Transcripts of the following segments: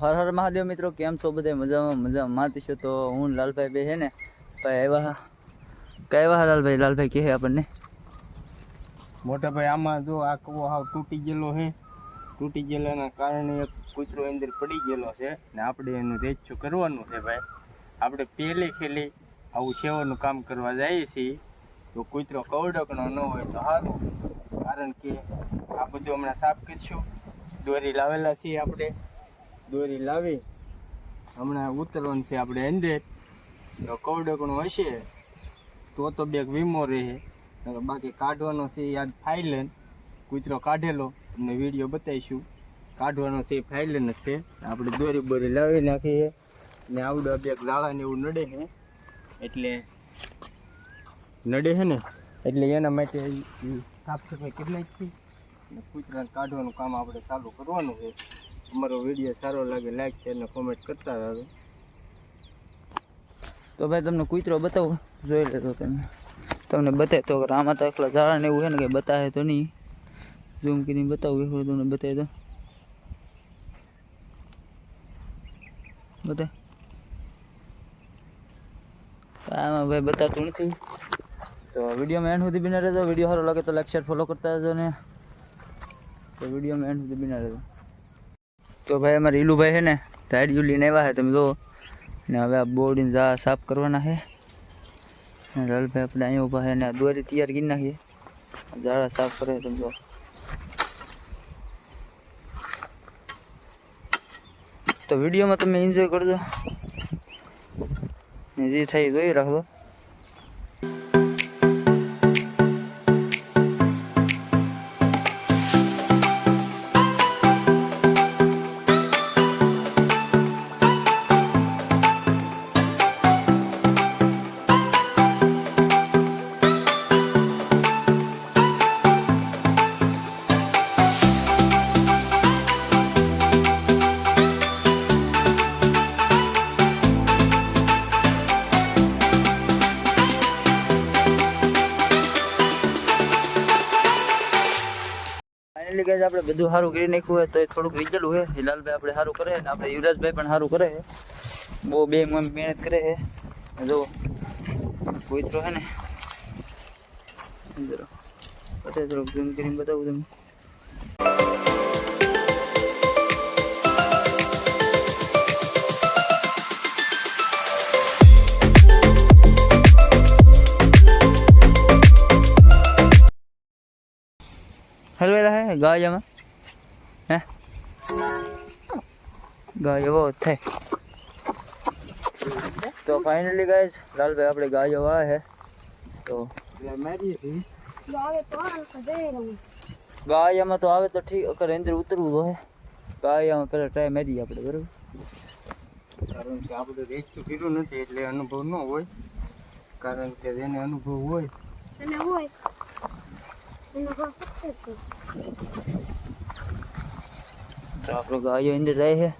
હર હર મહાદેવ મિત્રો, કેમ છો બધા? મજામાં માતી છે. તો હું લાલભાઈ બે છે ને ભાઈ આવ્યા કહેવા લાલભાઈ કહે આપણને મોટા ભાઈ આમાં જો આ કૂવો હાવ તૂટી ગયેલો છે. તૂટી ગયેલાના કારણે એક કૂતરો અંદર પડી ગયેલો છે ને આપણે એનું રેસ્ક્યુ કરવાનું છે. ભાઈ આપણે પહેલી ખેલી આવું સેવાનું કામ કરવા જઈએ છીએ તો કૂતરો કવડકનો ન હોય તો સારું, કારણ કે આ બધું હમણાં સાફ કરીશું. દોરી લાવેલા છીએ આપણે, દોરી લાવી હમણાં ઉતરવાનું છે આપણે અંદર. તો કવડકણું હશે તો બેગ વીમો રહે, બાકી કાઢવાનો છે યાદ ફાઇલન. કૂતરો કાઢેલો તમને વિડીયો બતાવીશું. કાઢવાનો છે ફાઇલન જ છે. આપણે દોરી બોરી લાવી નાખીએ ને આવડો બેગ ઝાડાને એવું નડે છે એટલે એટલે એના માટે સાફ સફાઈ કરી નાખી ને કૂતરાને કાઢવાનું કામ આપણે ચાલુ કરવાનું છે. અમારો વિડીયો સારો લાગે લાઈક શેર ને કોમેન્ટ કરતા રહો. તો ભાઈ તમને કૂતરો બતાવો, જોઈ લેતો તમને બતાવે તો. આમાં તો એકલા ઝાડા ને એવું છે ને કંઈ બતાવે તો નહીં. ઝૂમ કરીને બતાવું એકલું તમને બતાવે તો બતાવે. આમાં ભાઈ બતાતું નથી. તો વિડીયોમાં એન્ડ સુધી બિના રહેજો. વિડીયો સારો લાગે તો લાઈક શેર ફોલો કરતા રહેજો ને. તો વિડીયોમાં એન્ડ સુધી બિના રહેજો. તો ભાઈ અમારે ઈલુભાઈ છે ને સાઈડ લઈને આવ્યા છે, તમે જુઓ ને. હવે આ બોર્ડીને જા સાફ કરવાના છે. લાલભાઈ આપણે અહીંયા ઊભા છે ને આ દોરી તૈયાર કરી નાખીએ. ઝાડા સાફ કરે તમે જુઓ. તો વિડીયોમાં તમે એન્જોય કરજો ને જે થાય જોઈ રાખજો. ફાઇનલી ગાઈસ આપણે બધું સારું કરી નાખ્યું હોય તો થોડુંક રીજેલું છે. હિલાલભાઈ આપણે સારું કરે ને આપણે યુવરાજભાઈ પણ સારું કરે છે. બહુ બે મહેનત કરે છે. જો કૂતરો છે ને બતાવી થોડુંક ઝૂમ કરીને બતાવું તમને. હલવેલા હે ગાયમાં હે ગાયો બહુ થાય. તો ફાઇનલી ગાઈસ લાલભાઈ આપણે ગાયો વાળા છે. તો ગાયામાં તો આવે તો ઠીક, અગર અંદર ઉતરવું હોય ગાયામાં પહેલાં ટ્રાય મારીએ આપણે, બરાબર? કારણ કે આપણે રેસ્ક્યુ કર્યું નથી એટલે અનુભવ ન હોય. કારણ કે જેને અનુભવ હોય તો આપણો ગાયો અંદર જાય છે.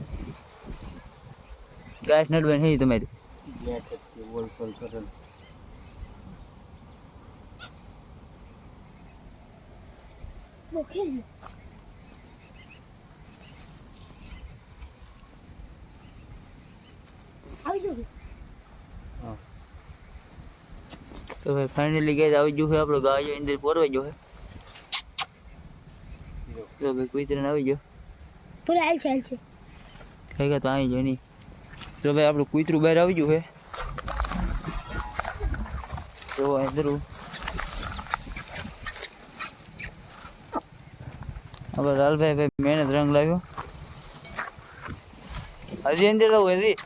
ગાય નડવાની નહીં તમારી વોલફોલ કરેલ. તો ભાઈ ફાઇનલી ગઈ આવી ગયું છે આપણો ગાયો અંદર પોરવાઈ ગયો છે. તો ભાઈ કૂતરાને આવી ગયો પૂરા હાલ છે કઈ ગયા તો આવી ગયો નહીં. તો ભાઈ આપણું કૂતરું બહાર આવી ગયું છે. તો અંદર આપણે લાલભાઈ ભાઈ મહેનત રંગ લાવ્યો. હજી અંદર જવું હજી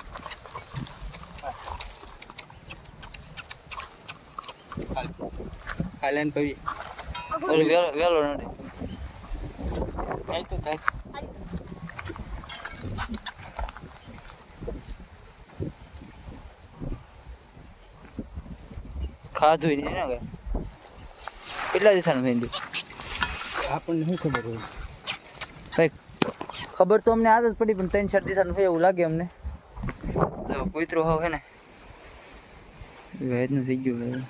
હાલેન પવી વેલો નથી થાય તો થાય. ખાધું નહીં ને કઈ. કેટલા દિવસનું થઈ ગયું આપણને શું ખબર હોય ભાઈ? ખબર તો અમને આદત પડી પણ 3-4 દિવસનું હોય એવું લાગે અમને. તો કૂતરો હવે છે ને વેદનું થઈ ગયું.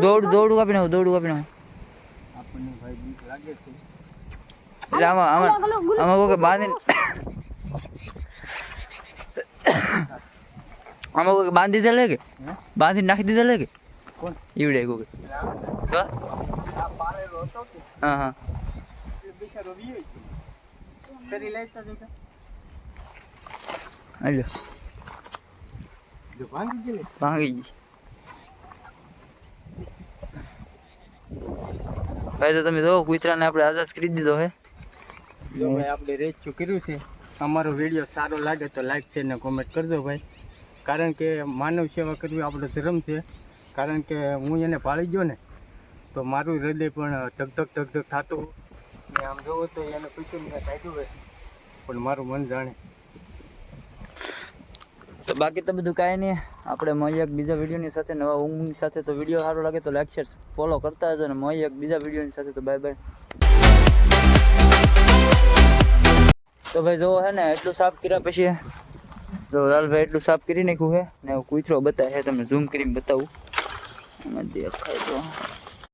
દોડું કાપી નાખું આપણને ભાઈ બીક લાગે છે. એટલે આમાં બાંધીને આમાં કોઈ બાંધી દે કે હે? બાંધી નાખી દીધા લે કે કોણ ઈવડે કોઈ તો આ પાળેલો હતો કે હા હા એટલે બિચારો વીયો છે કરી લેતા જો કે હાલો જો ભાંગી ગયેલી ભાંગી ગઈ ભાઈ તો તમે જો કૂતરાને આપણે આઝાદ કરી દીધો હે જો ભાઈ આપણે રેસ્ક્યુ કર્યું છે અમારો વિડીયો સારો લાગે તો લાઈક છે ને કોમેન્ટ કરજો ભાઈ કારણ કે માનવ સેવા કરવી આપણો ધર્મ છે કારણ કે હું એને પાળી ગયો ને તો મારું હૃદય પણ ધક ધક ધક ધક થતું ને આમ જોવો તો એને પૈસું મેં કાઢ્યું હોય પણ મારું મન જાણે તો બાકી તો બધું કાંઈ નહીં આપણે મળીએ એક બીજા વિડીયોની સાથે નવા ઊંઘની સાથે તો વિડીયો સારો લાગે તો લાઈક શેર ફોલો કરતા હજો અને મળીએ એક બીજા વિડીયોની સાથે તો બાય બાય તો ભાઈ જો હે ને એટલું સાફ કર્યા પછી જો લાલભાઈ એટલું સાફ કરી નાખ્યું છે ને કૂતરો બતાવે છે તમને ઝૂમ કરીને બતાવું એમાં દેખાય તો